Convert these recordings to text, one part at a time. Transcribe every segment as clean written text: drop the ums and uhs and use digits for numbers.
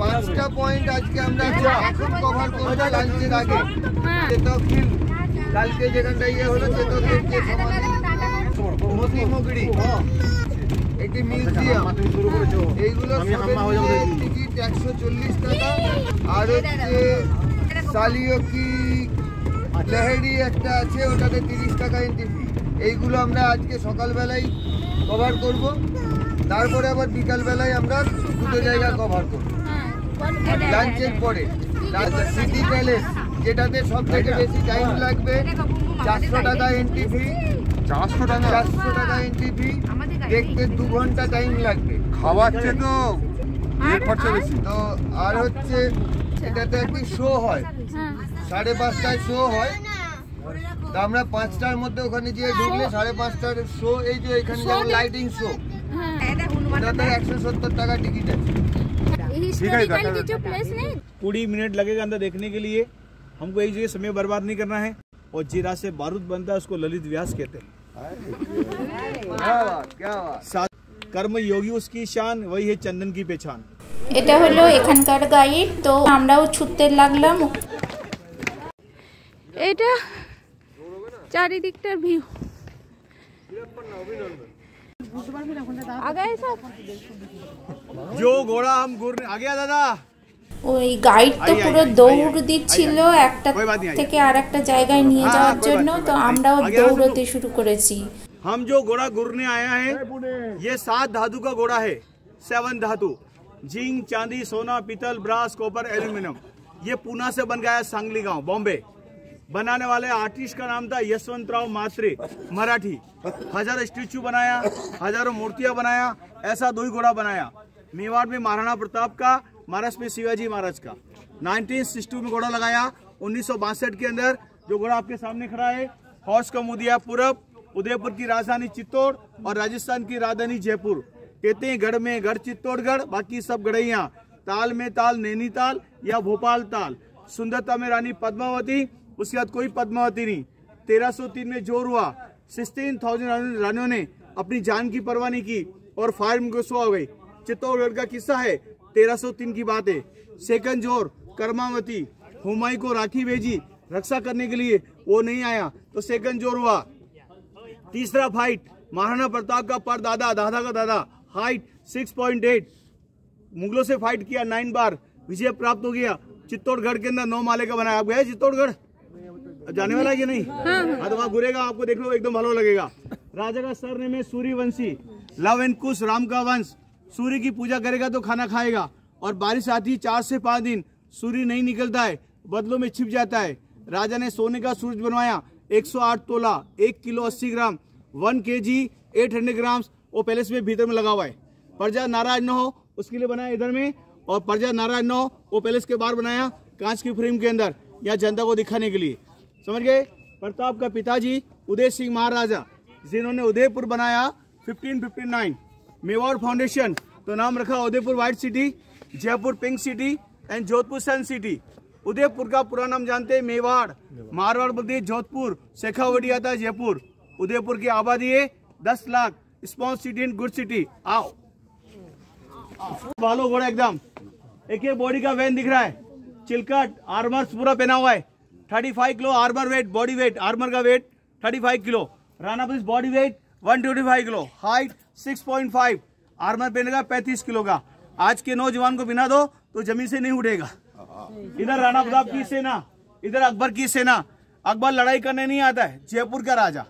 5টা পয়েন্ট আজকে আমরা এখন কভার করব লাঞ্চের আগে। চেতকহিল কালকে যেখানটা ইয়ে হলো চেতকহিল যে মতিমগড়ি একটি মিউজিয়াম, এইগুলো টিকিট 140 টাকা। আর হচ্ছে সালিও কি লহেরি একটা আছে, ওটাতে 30 টাকা এন্ট্রি ফি। এইগুলো আমরা আজকে সকালবেলায় কভার করব, তারপরে আবার বিকালবেলায় আমরা দুটো জায়গা কভার করব লাঞ্চের পরে। সিটি প্যালেস যেটাতে সব থেকে বেশি টাইম লাগবে, 400 টাকা এন্ট্রি ফি। 400 টাকা এন্ট্রি ফি, দেখতে 2 ঘন্টা টাইম লাগবে। খাওয়াচ্ছে তো খরচা বেশি তো। আর হচ্ছে এটাতে একটি শো হয়, 5:30টায় শো হয়। তো আমরা 5টার মধ্যে ওখানে গিয়ে ঢুকলে 5:30টার শো, এই যে এখানে যেমন লাইটিং শো, ওটাতে 170 টাকা टिकट है। 20 मिनट लगेगा अंदर देखने के लिए। हमको एक जगह समय बर्बाद नहीं करना है। और जीरा से बारूद बनता है, उसको ललित व्यास कहते हैं। कर्म योगी उसकी शान, वही है चंदन की पहचान। এটা হলো এখানকার গাইড। তো আমরাও ছুটতে লাগলাম। এটা চারিদিকটার ভিউ। जो घोड़ा हम आगे दादा। ওই গাইড তো পুরো দৌড় দিচ্ছিল একটা থেকে আরেকটা জায়গায় নিয়ে যাওয়ার জন্য। তো আমরাও দৌড়তে শুরু করেছি। हम जो घोड़ा घूरने आया है, ये 7 धातु का घोड़ा है। 7 धातु, जिंक, चांदी, सोना, पीतल, ब्रास, कॉपर, एल्यूमिनियम। ये पूना से बन गया है, सांगली गांव, बॉम्बे। बनाने वाले आर्टिस्ट का नाम था यशवंतराव मात्रे, मराठी। हजारों स्टैचू बनाया, हजारों मूर्तियां बनाया, ऐसा 2 घोड़ा बनाया। मेवाड़ में महाराणा प्रताप का, महाराष्ट्र में शिवाजी महाराज का। 1962 में घोड़ा लगाया। 1962 के अंदर जो घोड़ा आपके सामने खड़ा है, हौस का मुँह दिया पूरब, उदयपुर की राजधानी चित्तौड़ और राजस्थान की राजधानी जयपुर। कहते हैं गढ़ में गढ़ चित्तौड़गढ़, बाकी सब गढ़ैया। ताल में ताल नैनीताल या भोपाल ताल। सुंदरता में रानी पद्मावती, उसके बाद कोई पद्मावती नहीं। 1303 में जोर हुआ, 16,000 रानियों ने अपनी जान की परवाह नहीं की और फायर में घुस हो गई। चित्तौड़गढ़ का किस्सा है, 1303 की बात है। सेकंड जोर कर्मावती, हुमायूं को राखी भेजी रक्षा करने के लिए, वो नहीं आया तो सेकंड जोर हुआ। तीसरा फाइट महाराणा प्रताप का परदादा, दादा का दादा, हाइट 6.8, मुगलों से फाइट किया 9 बार, विजय प्राप्त हो गया। चित्तौड़गढ़ के अंदर 9 माले का बनाया। आप गए चित्तौड़गढ़? जाने वाला है कि नहीं? हाँ तो वहाँ घूरेगा, आपको देख लो एकदम भलो लगेगा। राजा का सरनेम है सूर्यवंशी, लव एंड कुश, राम का वंश। सूर्य की पूजा करेगा तो खाना खाएगा। और बारिश आती 4 से 5 दिन सूर्य नहीं निकलता है, बदलों में छिप जाता है। राजा ने सोने का सूरज बनवाया, 108 तोला, 1 किलो 80 ग्राम, 1 kg 800 ग्राम। वो पैलेस में भीतर में लगा हुआ है। प्रजा नाराज न हो उसके लिए बनाया इधर में, और प्रजा नाराज न हो वो पैलेस के बाहर बनाया कांच की फ्रेम के अंदर, या जनता को दिखाने के लिए। समझ गए? प्रताप का पिताजी उदय सिंह महाराजा, जिन्होंने उदयपुर बनाया 1559। मेवाड़ फाउंडेशन, तो नाम रखा Udaipur white city, Jaipur pink city and Jodhpur sun city. Udaipur का पूरा नाम जानते हैं मेवाड़, मारवाड़ बोलते हैं जोधपुर, शेखावटी आता है जयपुर। उदयपुर की आबादी है 10 lakh. Spawns city and good city. आओ भालो घोड़ा एकदम, एक बॉडी का वैन दिख रहा है, चिलकट आर्मर पूरा पहना हुआ है। 35 kilo armour weight, body weight, armour का weight 35 kilo. Rana police body weight 125 kilo, height 6.5, armour पहनेगा 35 किलो का। आज के नौजवान को बिना दो तो जमीन से नहीं उठेगा। इधर राणा प्रताप की सेना, इधर अकबर की सेना। अकबर लड़ाई करने नहीं आता है, जयपुर का राजा।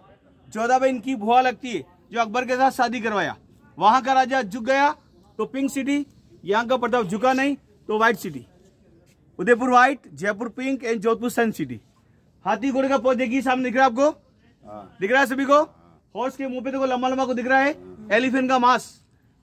जोधाबाई इनकी भुआ लगती है, जो अकबर के साथ शादी करवाया। वहां का राजा झुक गया तो पिंक सिटी, यहाँ का प्रताप झुका नहीं तो white city. Udaipur white, Jaipur pink and Jodhpur sun city. हाथी घोड़े का पोज देखिए, सामने दिख रहा है आपको? दिख रहा है सभी को? हॉर्स के मुंह पे देखो लंबा लंबा को दिख रहा है, एलिफेंट का मांस।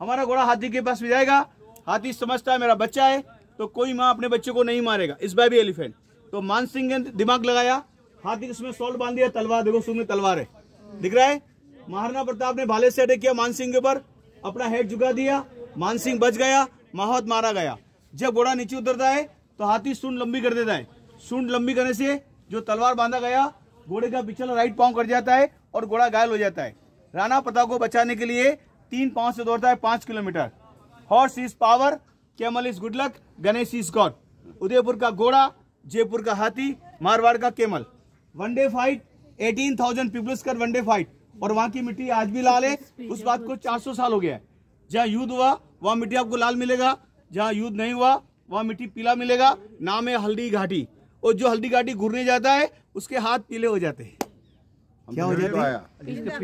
हमारा घोड़ा हाथी के पास भी जाएगा। हाथी समझता है मेरा बच्चा है, तो कोई माँ अपने बच्चे को नहीं मारेगा। इस बार भी एलिफेंट। तो मान सिंह ने दिमाग लगाया, हाथी उसमें सॉल्ट बांध दिया, तलवार देखो सूंड में तलवार है, दिख रहा है। महाराणा प्रताप ने भाले से अटैक किया मान सिंह के ऊपर, अपना हेड झुका दिया, मान सिंह बच गया, माहौत मारा गया। जब घोड़ा नीचे उतरता है तो हाथी सूंड लंबी कर देता है। सूंड लंबी करने से जो तलवार बांधा गया, घोड़े का पिछला राइट पांव कट जाता है और घोड़ा घायल हो जाता है। राणा प्रताप को बचाने के लिए 3 पांव से दौड़ता है 5 kilometre. Horse is power, camel is good luck, Ganesh is God. Udaipur का घोड़ा, जयपुर का हाथी, मारवाड़ का कैमल। वनडे फाइट 18,000 पीपल्स कर वनडे फाइट, और वहां की मिट्टी आज भी लाल है। उस बात को 400 साल हो गया है। जहाँ युद्ध हुआ वहां मिट्टी आपको लाल मिलेगा, जहाँ युद्ध नहीं हुआ वहां मिट्टी पीला मिलेगा। नाम है हल्दी घाटी, और जो हल्दी घाटी घूमने जाता है उसके हाथ पीले हो जाते हैं। क्या हो जाता है?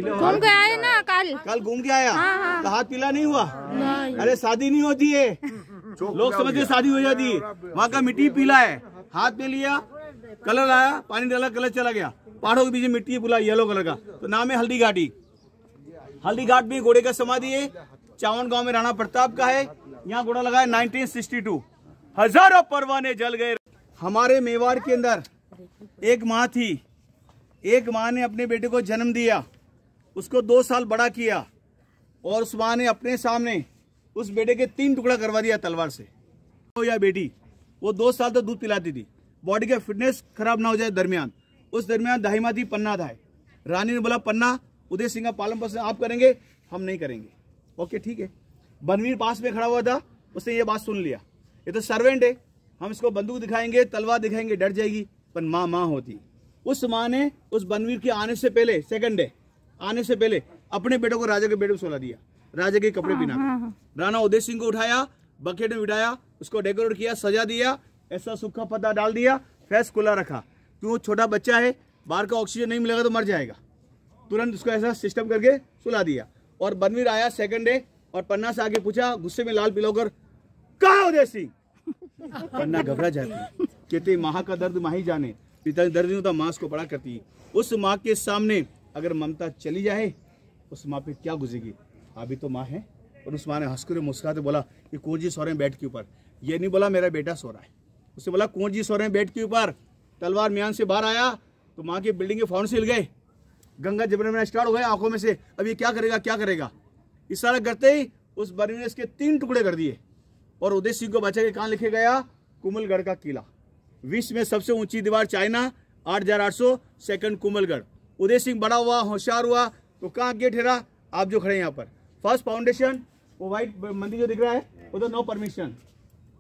घूम के आए ना कल घूम के आया। हाँ। तो हाथ पीला नहीं हुआ? अरे शादी नहीं होती है, लोग समझते शादी हो जाती है। वहाँ का मिट्टी पीला है, हाथ में लिया, कलर आया, पानी डाला, कलर चला गया। पहाड़ों के बीच मिट्टी पूरा येलो कलर का, तो नाम है हल्दी घाटी। हल्दी घाट भी घोड़े का समाधि है। चावन गांव में राणा प्रताप का है। यहाँ घोड़ा लगा है 1962। हजारों परवाने जल गए। हमारे मेवाड़ के अंदर एक माँ थी, एक माँ ने अपने बेटे को जन्म दिया, उसको 2 साल बड़ा किया, और उस माँ ने अपने सामने उस बेटे के 3 टुकड़ा करवा दिया तलवार से। तो या बेटी वो 2 साल तो दूध पिलाती थी, बॉडी का फिटनेस खराब ना हो जाए दरमियान। उस दरमियान दाहिमा थी, पन्ना था। रानी ने बोला पन्ना उदय सिंह का पालन पोषण आप करेंगे, हम नहीं करेंगे। ओके ठीक है। बनवीर पास में खड़ा हुआ था, उसने ये बात सुन लिया, ये तो सर्वेंट है, हम इसको बंदूक दिखाएंगे, तलवार दिखाएंगे, डर जाएगी। पर माँ माँ होती। उस माँ ने उस बनवीर के आने से पहले, सेकंड डे आने से पहले, अपने बेटों को राजा के बेटे को सोला दिया, राजा के कपड़े पहना। राणा उदय सिंह को उठाया, बकेट में बिठाया, उसको डेकोरेट किया, सजा दिया, ऐसा सूखा पत्ता डाल दिया, फेस खुला रखा, क्यों छोटा बच्चा है, बाहर का ऑक्सीजन नहीं मिलेगा तो मर जाएगा। तुरंत उसको ऐसा सिस्टम करके सुला दिया। और बनवीर आया सेकंड डे, और पन्ना से आगे पूछा, गुस्से में लाल पीला होकर, कहाँ उदय सिंह? पन्ना घबरा जाती, कहते माँ का दर्द माँ ही जाने, पिता दर्द नहीं होता, माँ को पड़ा करती है। उस माँ के सामने अगर ममता चली जाए, उस माँ पे क्या गुजरेगी? अभी तो माँ है। और उस माँ ने हंसकर मुस्कुराते बोला कि कुंवर जी सो रहे हैं बेड के ऊपर। ये नहीं बोला मेरा बेटा सो रहा है, उसने बोला कुंवर जी सो रहे हैं बेड के ऊपर। तलवार म्यान से बाहर आया तो माँ के बिल्डिंग के फाउंडेशन हिल गए, गंगा जमुना स्टार्ट हो गए आंखों में से, अब ये क्या करेगा क्या करेगा। इशारा करते ही उस बर्मी ने इसके 3 टुकड़े कर दिए, और उदय सिंह को बचा के कहाँ लिखे गया? कुमलगढ़ का किला। विश्व में सबसे ऊंची दीवार चाइना 8,800, सेकंड कुमलगढ़। उदय सिंह बड़ा हुआ, होशियार हुआ, तो कहाँ आगे ठहरा? आप जो खड़े हैं यहाँ पर। फर्स्ट फाउंडेशन, वो व्हाइट मंदिर जो दिख रहा है वो तो नो परमिशन।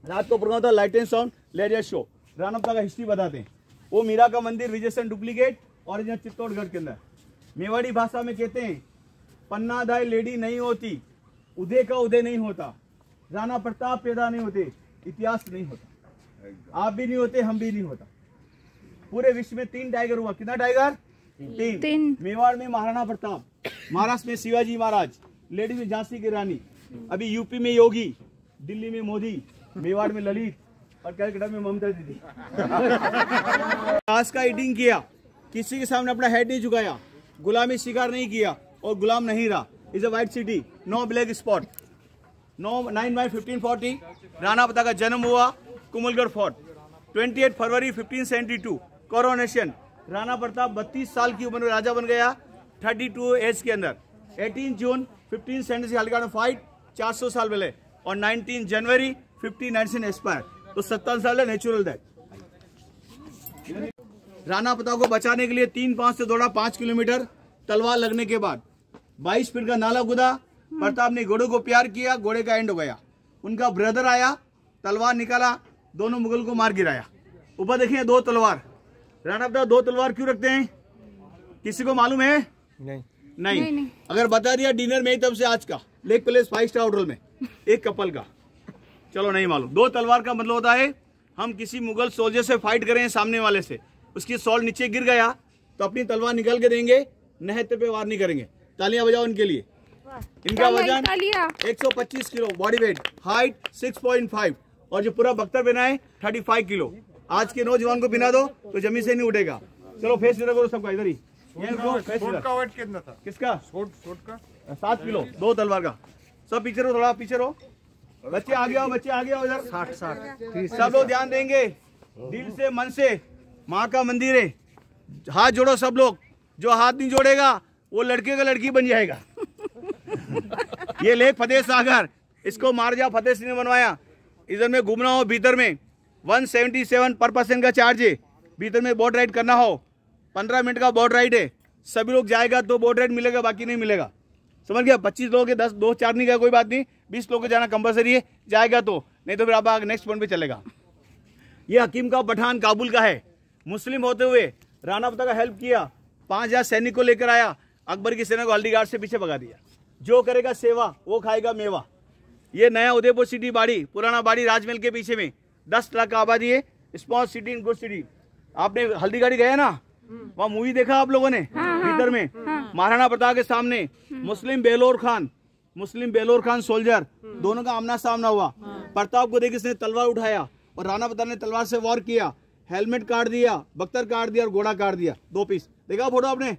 रात को प्रोग्राम था light and sound laser show, Rana Pratap का हिस्ट्री बताते हैं। वो मीरा का मंदिर विजयसन डुप्लीकेट, ओरिजिनल चित्तौड़गढ़ के अंदर। मेवाड़ी भाषा में कहते हैं पन्ना दाई लेडी नहीं होती, उदय का उदय नहीं होता, राणा प्रताप पैदा नहीं होते, इतिहास नहीं होता, आप भी नहीं होते, हम भी नहीं होता। पूरे विश्व में 3 टाइगर हुआ। कितना टाइगर? 3। मेवाड़ में महाराणा प्रताप, महाराष्ट्र में शिवाजी महाराज, लेडी में झांसी की रानी, अभी यूपी में योगी, दिल्ली में मोदी, मेवाड़ में ललित, और कलकत्ता में ममता दीदी। घास का ईटिंग किया, किसी के सामने अपना हेड नहीं झुकाया, गुलामी शिकार नहीं किया, और गुलाम नहीं रहा। Is a white city, no black spot. 9 मई 1540 राणा प्रताप का जन्म हुआ, कुमलगढ़ फोर्ट। 28 फरवरी 1572 कोरोनेशन, राणा प्रताप 32 साल की उम्र में राजा बन गया, 32 एज के अंदर। 18 जून 1576 हल्दीघाटी में फाइट, 400 साल पहले, और 19 जनवरी 1597 एक्सपायर, तो 57 साल है, नेचुरल डेथ। राणा प्रताप को बचाने के लिए 3-5 से दौड़ा 5 किलोमीटर, तलवार लगने के बाद 22 फीट का नाला कूदा। प्रताप ने घोड़े को प्यार किया, घोड़े का एंड हो गया। उनका ब्रदर आया, तलवार निकाला, दोनों मुगल को मार गिराया। ऊपर देखिए 2 तलवार। राणा प्रताप 2 तलवार क्यों रखते हैं? किसी को मालूम है? नहीं। अगर बता दिया डिनर में तब से आज का लेक पैलेस 5 स्टार होटल में एक कपल का, चलो नहीं मालूम। 2 तलवार का मतलब होता है हम किसी मुगल सोल्जर से फाइट करें सामने वाले से, उसकी सॉल्ट नीचे गिर गया तो अपनी तलवार निकाल के देंगे, नहते पे वार नहीं करेंगे। तालियां बजाओ इनके लिए। इनका वजन 125 किलो, बॉडी वेट, हाइट 6.5, और जो पूरा बख्तर बना है 35 किलो। आज के नौजवान को बिना दो तो जमीन से नहीं उठेगा। चलो फेस इधर करो सबका, इधर ही। सोट का वेट कितना था? किसका? सोट का 7 किलो, 2 तलवार का। सब पीछे रहो, थोड़ा पीछे रहो। बच्चे आगे आओ, बच्चे आगे आओ इधर। 60 सब लोग ध्यान देंगे, दिल से मन से। माँ का मंदिर है, हाथ जोड़ो सब लोग। जो हाथ नहीं जोड़ेगा वो लड़के का लड़की बन जाएगा। ये लेक फतेह सागर, इसको महाराजा फतेह सिंह ने बनवाया। इधर में घूमना हो भीतर में 177 पर पर्सन का चार्ज है। भीतर में बोट राइड करना हो 15 मिनट का बोट राइड है। सभी लोग जाएगा तो बोट राइड मिलेगा, बाकी नहीं मिलेगा। समझ गया? 25 लोग 10 2 4 नहीं गया कोई बात नहीं, 20 लोग को जाना कंपलसरी है। जाएगा तो नहीं तो फिर आप नेक्स्ट पॉइंट पे चलेगा। ये हकीम का पठान काबुल का है, मुस्लिम होते हुए राणा प्रताप का हेल्प किया, 5000 सैनिक को लेकर आया, अकबर की सेना को हल्दीघाट से पीछे भगा दिया। जो करेगा सेवा वो खाएगा मेवा। ये नया उदयपुर सिटी बाड़ी, पुराना बाड़ी राजमहल के पीछे में 10 लाख का आबादी है, small city in good city. आपने हल्दीघाटी गए ना, वहाँ मूवी देखा आप लोगों ने? भीतर में महाराणा प्रताप के सामने मुस्लिम बेलोर खान सोल्जर, दोनों का आमना सामना हुआ। प्रताप को देखिए इसने तलवार उठाया और राणा प्रताप ने तलवार से वार किया, हेलमेट काट दिया, बख्तर काट दिया और घोड़ा काट दिया, 2 पीस। देखा फोटो आपने?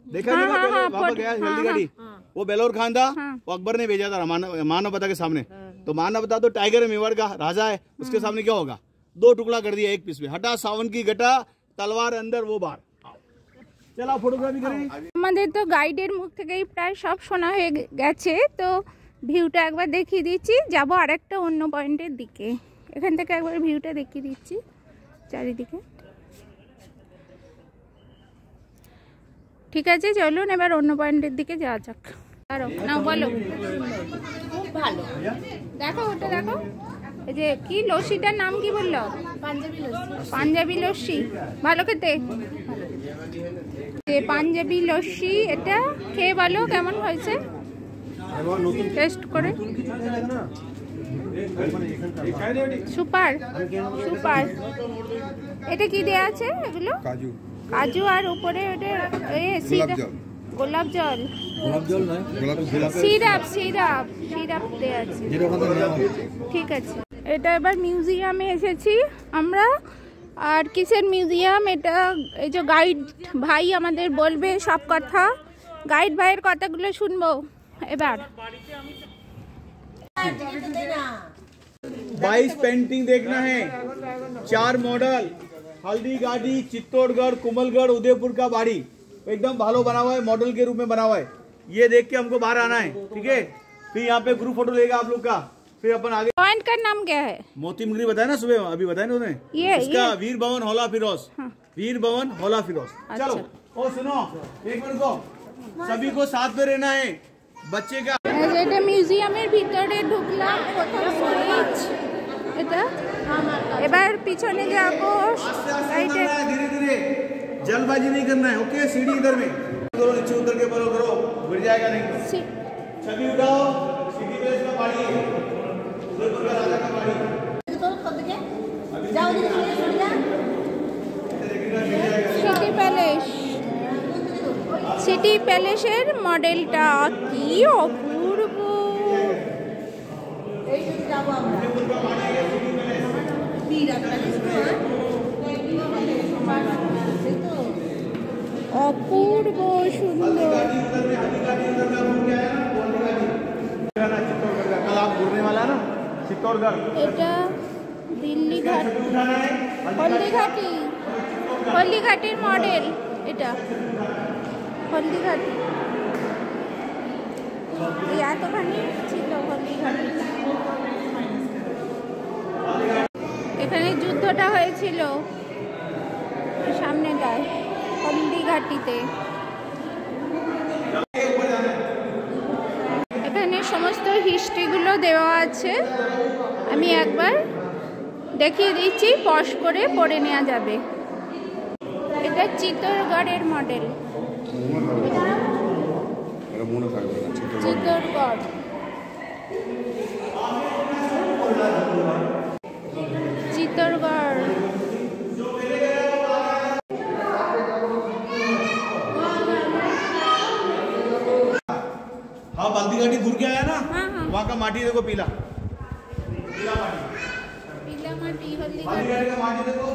देखा? वहाँ गया हल्दीघाटी, वो बेलोर खान था, वो अकबर ने भेजा था महाराणा प्रताप के सामने। तो महाराणा प्रताप तो टाइगर है, मेवाड़ का राजा है, उसके सामने क्या होगा? 2 टुकड़ा कर दिया 1 पीस में। हटा सावन की घटा, तलवार अंदर वो बाहर। चला फोटोग्राफी करें। আমাদের তো গাইডের মুখ থেকেই প্রায় সব শোনা হয়ে গেছে, তো ভিউটা একবার দেখিয়ে দিচ্ছি। যাব আরেকটা অন্য পয়েন্টের দিকে, এখান থেকে একবার ভিউটা দেখিয়ে দিচ্ছি চারিদিকে। ঠিক আছে, চলুন এবার অন্য পয়েন্টের দিকে যাওয়া যাক। আরো না বলো, খুব ভালো। দেখো ওটা দেখো, এই যে কি লস্যিটার নাম কি বললো? পাঞ্জাবি লস্যি, ভালো খেতে। পাঞ্জাবি লস্যি, এটা খেয়ে বলো কেমন হয়েছে, টেস্ট করে। Super super. এটা কি দেয়া আছে? এগুলো কাজু আর উপরে ওটা গোলাপ জল, সিরাপ দেয়া আছে। ঠিক আছে, এটা এবার মিউজিয়ামে এসেছি আমরা। আর কিসের মিউজিয়াম এটা? এই যে গাইড ভাই আমাদের বলবে সব কথা, গাইড ভাইয়ের কথাগুলো শুনবো এবার। 22 पेंटिंग देखना है, 4 मॉडल, हल्दीघाटी, चित्तौड़गढ़, कुंभलगढ़, उदयपुर का बाड़ी एकदम भालो बना हुआ है, मॉडल के रूप में बना हुआ है। ये देख के हमको बाहर आना है, ठीक है? फिर यहाँ पे ग्रुप फोटो लेगा आप लोग का, फिर अपन आगे। पॉइंट का नाम क्या है? मोती मुगरी बताया ना सुबह, अभी बताया ना उन्होंने। इसका वीर भवन हौला फिरोज, वीर भवन हौला फिरोज। चलो ओ सुनो, एक मिनट को सभी को साथ में रहना है, बच्चे का। এটা মিউজিয়ামের ভিতরে ঢুকলাম, প্রথম সুইচ এটা। এবার পিছনে যাবো, धीरे धीरे, जल्दबाजी नहीं करना है, ओके? सीढ़ी इधर में करो, नीचे उतर के बोलो करो, गिर जाएगा नहीं। छवि उठाओ, सिटी पैलेस का बाड़ी है, उदयपुर का राजा का बाड़ी। সিটি প্যালেসের মডেলটা কি অপূর্ব। অপূর্ব সুন্দর। এটা দিল্লি ঘাট, হলদিঘাটির মডেল এটা, হলদিঘাটি। এতখানি ছিল হলদিঘাটি। এখানে যুদ্ধটা হয়েছিল সামনেটায়, হলদিঘাটিতে। এখানে সমস্ত হিস্ট্রিগুলো দেওয়া আছে, আমি একবার দেখিয়ে দিচ্ছি, পজ করে পড়ে নেওয়া যাবে। এটা চিত্তরগড়ের মডেল, চিত্তরগড়। चित्तौड़गढ़। हाँ, हल्दीघाटी दूर क्या है ना, वहाँ का माटी देखो, पीला माटी, हल्दीघाटी का माटी देखो।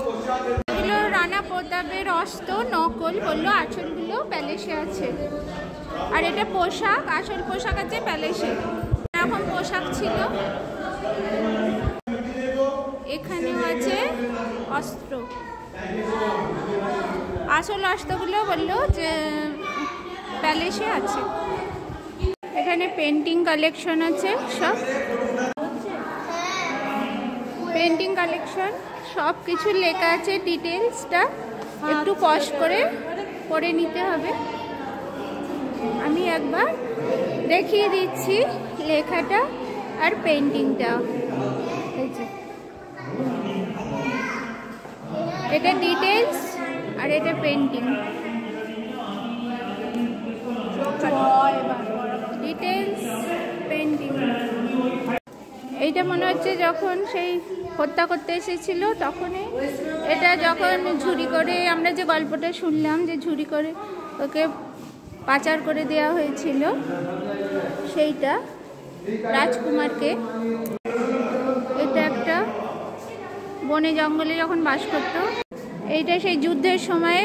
রানা প্রতাপের অস্ত নকল বললো, আঁচলগুলো প্যালেসে আছে। আর এটা পোশাক, আসল পোশাক আছে প্যালেসে, এরকম পোশাক ছিল। এখানেও আছে অস্ত্র, আসল অস্ত্রগুলো বললো যে প্যালেসে আছে। এখানে পেন্টিং কালেকশন আছে, সব পেন্টিং কালেকশন, সব কিছু লেখা আছে, ডিটেলসটা একটু পজ করে পড়ে নিতে হবে। আমি একবার দেখিয়ে দিচ্ছি লেখাটা আর পেন্টিংটা। এটা ডিটেলস আর এটা পেন্টিং। Details painting. এইটা মনে হচ্ছে যখন সেই হত্যা করতে এসেছিল তখনই, এটা যখন ঝুরি করে, আমরা যে গল্পটা শুনলাম যে ঝুরি করে ওকে পাচার করে দেওয়া হয়েছিল সেইটা রাজকুমারকে। এটা একটা বনে জঙ্গলে যখন বাস করত। এইটা সেই যুদ্ধের সময়ে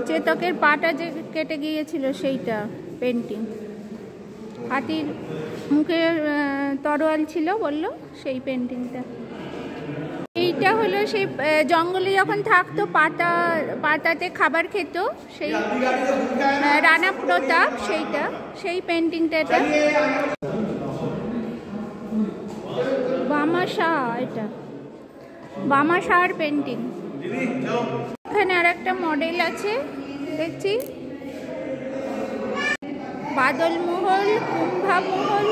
চেতকের পাটা যে কেটে গিয়েছিল সেইটা পেন্টিং। হাতির মুখে তরোয়াল ছিল বললো, সেই পেন্টিংটা। এইটা হলো সেই জঙ্গলে যখন থাকতো পাতাতে খাবার খেত সেই রানা প্রতাপ, সেইটা সেই পেন্টিংটা। এটা বামা শাহ, এটা বামা শাহর পেন্টিং। এখানে আর একটা মডেল আছে দেখছি, বাদল মহল, কুম্ভা মহল,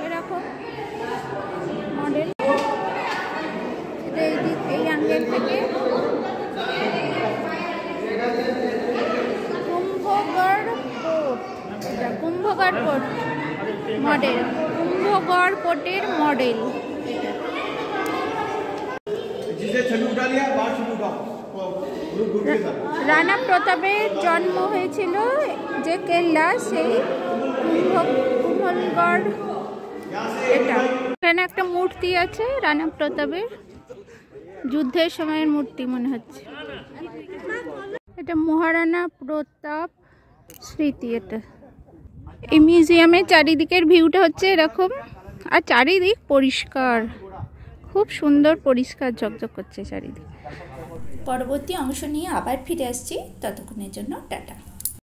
এরকম মডেল। এই অ্যাঙ্গেল থেকে কুম্ভগড় কোট, এটা কুম্ভগড় কোট মডেল, কুম্ভগড় কোটের মডেল। রানা প্রতাপের জন্ম হয়েছিল যে কেল্লা, সেই কুম্ভলগড়। এটা এখানে একটা মূর্তি আছে রানা প্রতাপের, যুদ্ধের সময়ের মূর্তি মনে হচ্ছে। এটা মহারানা প্রতাপ স্মৃতি। এটা এই মিউজিয়ামের চারিদিকের ভিউটা হচ্ছে এরকম, আর চারিদিক পরিষ্কার, খুব সুন্দর পরিষ্কার ঝকঝক করছে চারিদিক। পরবর্তী অংশ নিয়ে আবার ফিরে আসছি, ততক্ষণের জন্য টাটা।